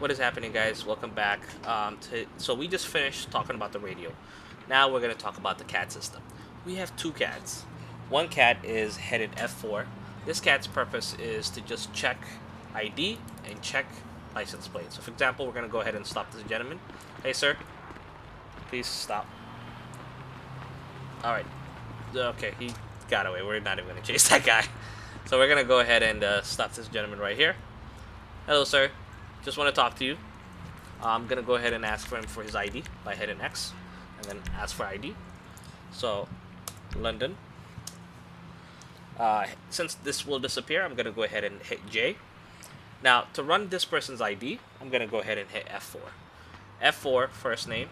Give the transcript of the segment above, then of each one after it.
What is happening, guys? Welcome back. So we just finished talking about the radio. Now we're going to talk about the CAD system. We have two CADs. One CAD is headed F4. This CAD's purpose is to just check ID and check license plate. So for example, we're going to go ahead and stop this gentleman. Hey sir, please stop. Alright. Okay, he got away. We're not even going to chase that guy. So we're going to go ahead and stop this gentleman right here. Hello sir. Just want to talk to you. I'm gonna go ahead and ask for him for his ID by hitting X, and then ask for ID. So, London. Since this will disappear, I'm gonna go ahead and hit J. Now, to run this person's ID, I'm gonna go ahead and hit F4. F4, first name,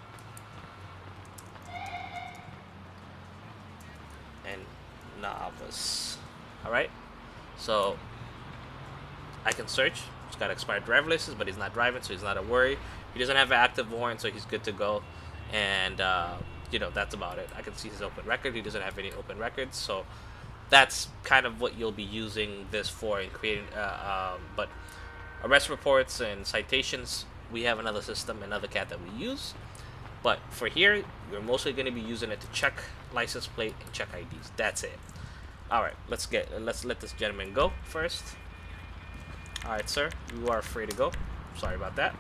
and Navas. All right. So, I can search. He's got expired driver license, but he's not driving, so he's not a worry. He doesn't have an active warrant, so he's good to go. And, that's about it. I can see his open record. He doesn't have any open records, so that's kind of what you'll be using this for in creating. But arrest reports and citations, we have another system, another CAD that we use. But for here, we're mostly going to be using it to check license plate and check IDs. That's it. All right, let's let this gentleman go first. Alright, sir, you are free to go. Sorry about that.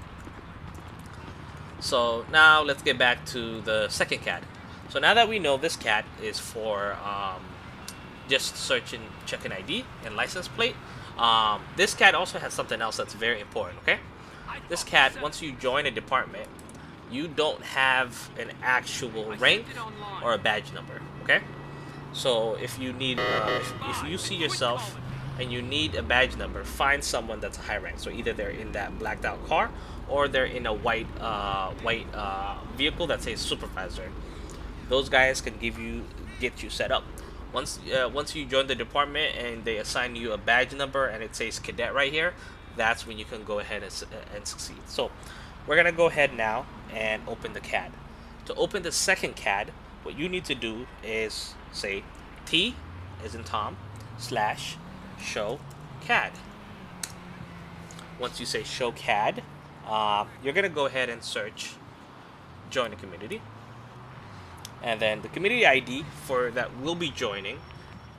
So now let's get back to the second CAD. So now that we know this CAD is for just checking ID and license plate, this CAD also has something else that's very important, okay? This CAD, once you join a department, you don't have an actual rank or a badge number, okay? So if you need, if you see yourself and you need a badge number, find someone that's a high rank. So either they're in that blacked out car or they're in a white vehicle that says supervisor. Those guys can get you set up. Once you join the department and they assign you a badge number and it says cadet right here, that's when you can go ahead and succeed. So we're gonna go ahead now and open the CAD. To open the second CAD, what you need to do is say T as in Tom / show CAD. Once you say show CAD, you're gonna go ahead and search join the community, and then the community ID for that we'll be joining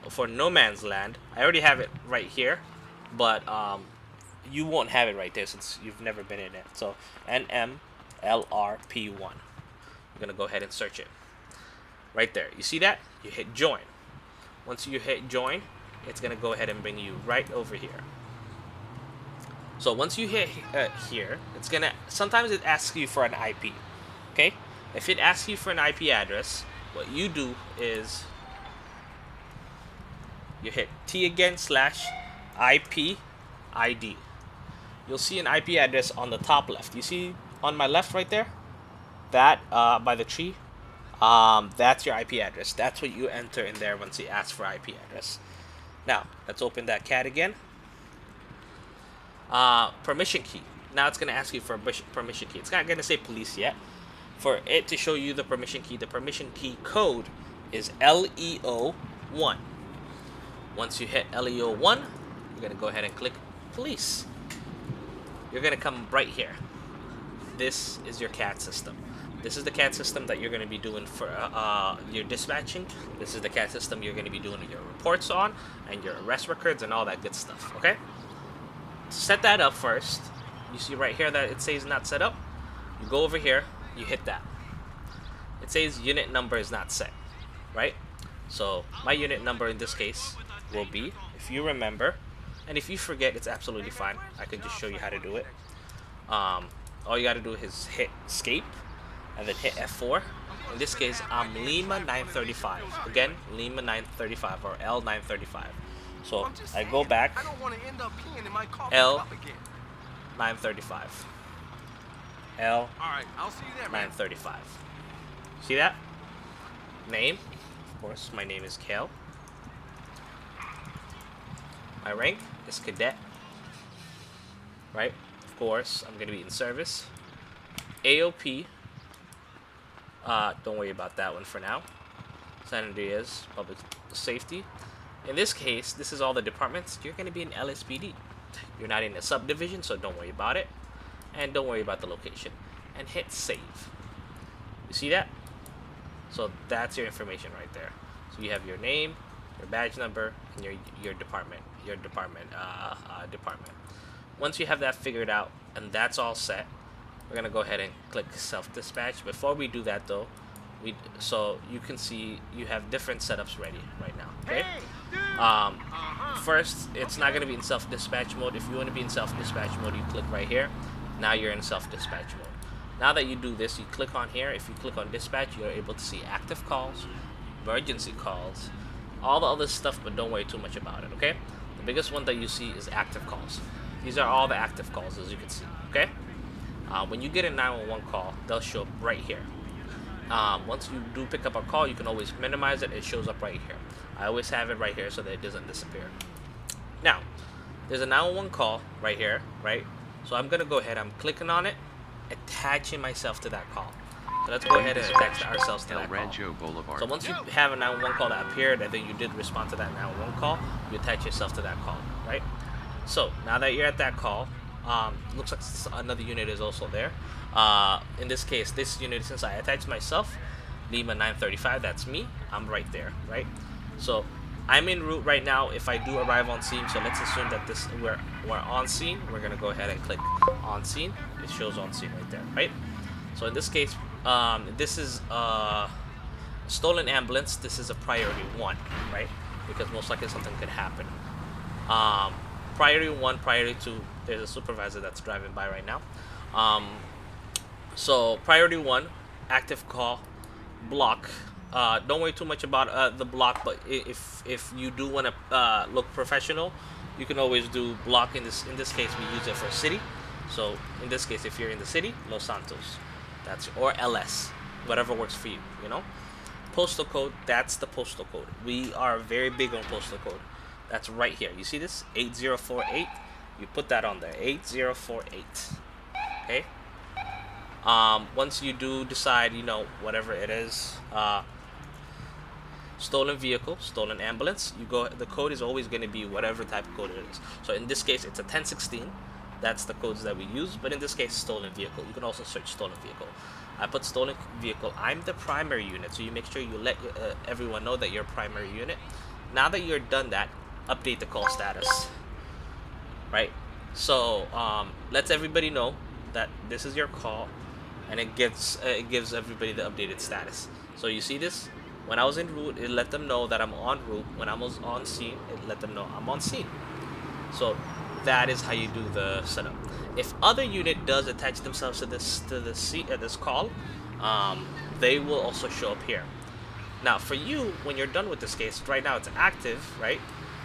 for NoMansLand. I already have it right here, but you won't have it right there since you've never been in it. So NMLRP1. I'm gonna go ahead and search it right there. You see that? You hit join. Once you hit join, it's gonna go ahead and bring you right over here. So once you hit here, it's gonna sometimes it asks you for an IP. Okay, if it asks you for an IP address, what you do is you hit T again / IP ID. You'll see an IP address on the top left. You see on my left right there, that by the tree, that's your IP address. That's what you enter in there once it asks for IP address. Now, let's open that CAD again. Permission key. Now it's going to ask you for a permission key. It's not going to say police yet. For it to show you the permission key code is LEO1. Once you hit LEO1, you're going to go ahead and click police. You're going to come right here. This is your CAD system. This is the CAD system that you're going to be doing for your dispatching. This is the CAD system you're going to be doing your reports on and your arrest records and all that good stuff, okay? Set that up first. You see right here that it says not set up. You go over here, you hit that. It says unit number is not set, right? So my unit number in this case will be, if you remember, and if you forget, it's absolutely fine. I can just show you how to do it. All you got to do is hit escape and then hit F4. In this case, I'm Lima 935. Again, Lima 935 or L935. So I go back, L935. L935. See that? Name, of course, my name is Kale. My rank is cadet. Right? Of course, I'm going to be in service. AOP. Don't worry about that one for now. San Andreas, public safety. In this case, this is all the departments. You're going to be in LSPD. You're not in a subdivision, so don't worry about it. and don't worry about the location, and hit save. You see that? So that's your information right there. So you have your name, your badge number, and your department. Once you have that figured out and that's all set, we're gonna go ahead and click self-dispatch. Before we do that though, so you can see you have different setups ready right now. Okay. First, it's not gonna be in self-dispatch mode. If you want to be in self-dispatch mode, you click right here. Now you're in self-dispatch mode. Now that you do this, you click on here. If you click on dispatch, you're able to see active calls, emergency calls, all the other stuff, but don't worry too much about it, okay? The biggest one that you see is active calls. These are all the active calls, as you can see, okay? When you get a 911 call, they'll show up right here. Once you do pick up a call, you can always minimize it. It shows up right here. I always have it right here so that it doesn't disappear. Now, there's a 911 call right here, right? So I'm gonna go ahead, I'm clicking on it, attaching myself to that call. So let's go ahead and attach ourselves to that call. So once you have a 911 call that appeared and then you did respond to that 911 call, you attach yourself to that call, right? So now that you're at that call, looks like another unit is also there. In this case, this unit, since I attached myself, Lima 935, that's me. I'm right there, right? So I'm en route right now. If I do arrive on scene, so let's assume that we're on scene. We're gonna go ahead and click on scene. It shows on scene right there, right? So in this case, this is a stolen ambulance. This is a priority 1, right? Because most likely something could happen. Priority 1, priority 2. There's a supervisor that's driving by right now. So priority 1, active call, block. Don't worry too much about the block, but if you do want to look professional, you can always do block. In this case, we use it for city. So in this case, if you're in the city, Los Santos, that's, or LS, whatever works for you. You know, postal code. That's the postal code. We are very big on postal code. That's right here. You see this 8048. You put that on there, 8048. Okay. Once you do decide, you know, whatever it is, stolen vehicle, stolen ambulance, you go. The code is always going to be whatever type of code it is. So in this case, it's a 1016. That's the codes that we use. But in this case, stolen vehicle. You can also search stolen vehicle. I put stolen vehicle. I'm the primary unit, so you make sure you let everyone know that you're a primary unit. Now that you're done that, update the call status. Right. So lets everybody know that this is your call, and it gives everybody the updated status. So you see this. When I was en route, it let them know that I'm en route. When I was on scene, it let them know I'm on scene. So that is how you do the setup. If other unit does attach themselves to this call, they will also show up here. Now for you, when you're done with this case, right now it's active, right?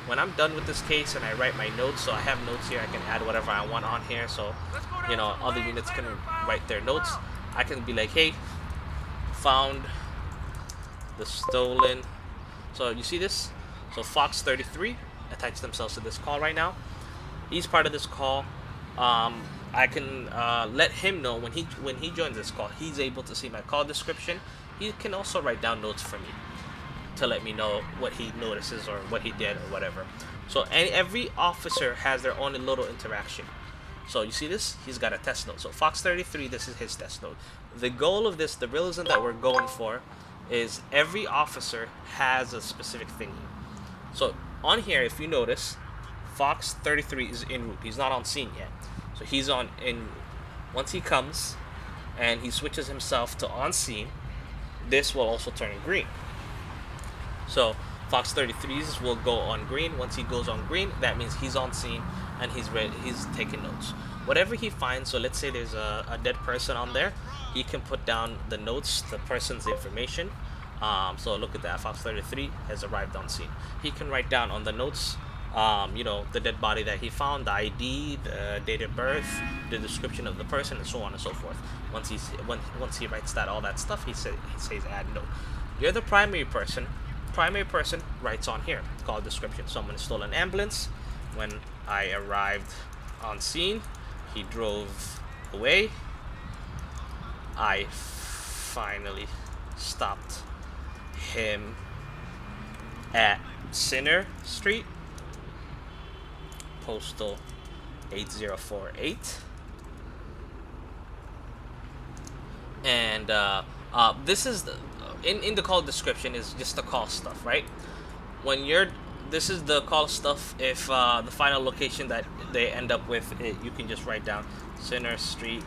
When I'm done with this case and I write my notes, so I have notes here, I can add whatever I want on here, so you know other units can write their notes. I can be like, hey, found the stolen. So you see this? So Fox 33 attach themselves to this call right now. He's part of this call. I can let him know when he joins this call, he's able to see my call description. He can also write down notes for me to let me know what he notices or what he did or whatever. So every officer has their own little interaction. So you see this? He's got a test note. So Fox 33, this is his test note. The goal of this, the realism that we're going for, is every officer has a specific thingy. So on here, if you notice, Fox 33 is en route. He's not on scene yet. So he's en route. Once he comes and he switches himself to on scene, this will also turn green. So Fox 33s will go on green. Once he goes on green, that means he's on scene and he's ready. He's taking notes. Whatever he finds, so let's say there's a dead person on there, he can put down the notes, the person's information. So look at that. Fox 33 has arrived on scene. He can write down on the notes, you know, the dead body that he found, the ID, the date of birth, the description of the person, and so on and so forth. Once he writes that, all that stuff, he says add note. You're the primary person. Primary person writes on here, call description. Someone stole an ambulance. When I arrived on scene, he drove away. I finally stopped him at Center Street, postal 8048. And this is in the call description is just the call stuff, right? When you're This is the call stuff. If the final location that they end up with, you can just write down Center Street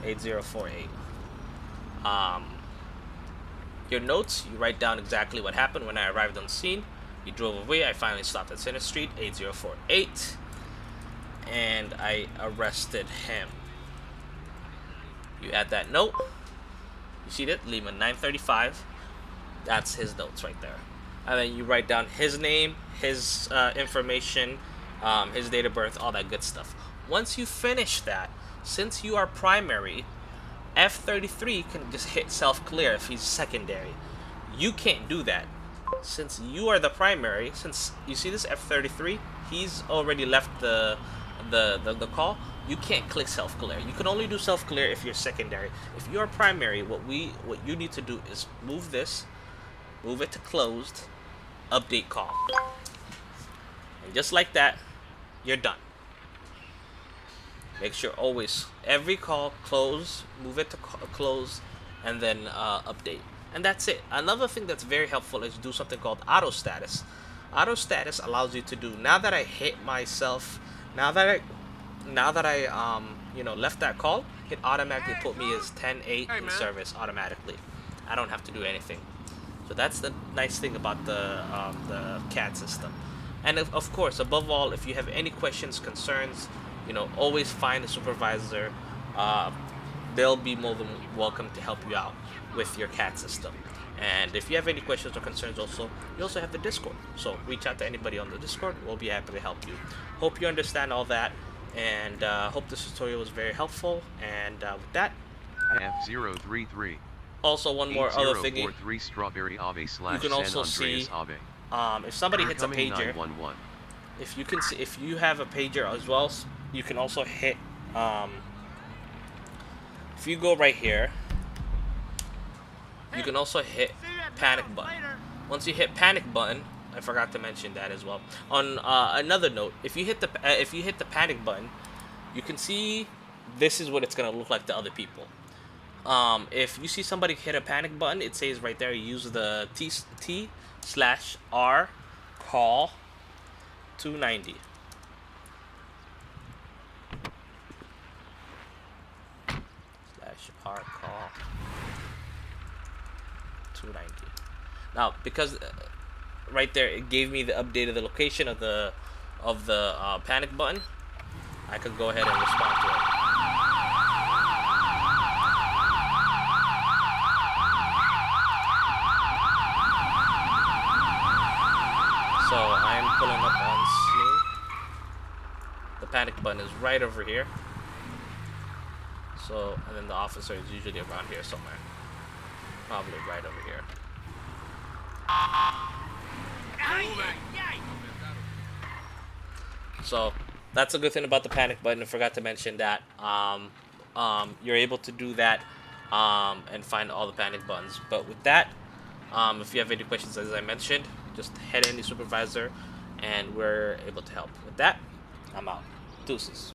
8048. Um, your notes, you write down exactly what happened when I arrived on scene. You drove away. I finally stopped at Center Street 8048, and I arrested him. You add that note. You see that? Lima 935. That's his notes right there. And then you write down his name, his information, his date of birth, all that good stuff. Once you finish that, since you are primary, F33 can just hit self-clear if he's secondary. You can't do that. Since you are the primary, since you see this F33, he's already left the call. You can't click self-clear. You can only do self-clear if you're secondary. If you are primary, what you need to do is move this, move it to closed, update call. And just like that, you're done. Make sure always, every call, close, move it to close, and then update. And that's it. Another thing that's very helpful is do something called auto status. Auto status allows you to do, now that I hit myself, now that I left that call, it automatically put me as 10-8 in service automatically. I don't have to do anything. So that's the nice thing about the CAD system. And of course, above all, if you have any questions, concerns, always find a supervisor. They'll be more than welcome to help you out with your CAD system. And if you have any questions or concerns you also have the Discord. So reach out to anybody on the Discord. We'll be happy to help you. Hope you understand all that, and hope this tutorial was very helpful. And with that, F033. Also, one more other thingy. Strawberry Ave You can also see if somebody hits a pager. If you can see, if you have a pager as well, you can also hit. If you go right here, you can also hit panic button. Once you hit panic button, I forgot to mention that as well. On another note, if you hit the panic button, you can see this is what it's gonna look like to other people. If you see somebody hit a panic button, it says right there, use the T/R call 290. /R call 290. Now, because right there it gave me the update of the location of the panic button, I could go ahead and respond to it. So I am pulling up on scene. The panic button is right over here. So, and then the officer is usually around here somewhere. Probably right over here. So that's a good thing about the panic button. I forgot to mention that. You're able to do that and find all the panic buttons. But with that, if you have any questions, as I mentioned, just head in the supervisor and we're able to help. With that, I'm out. Deuces.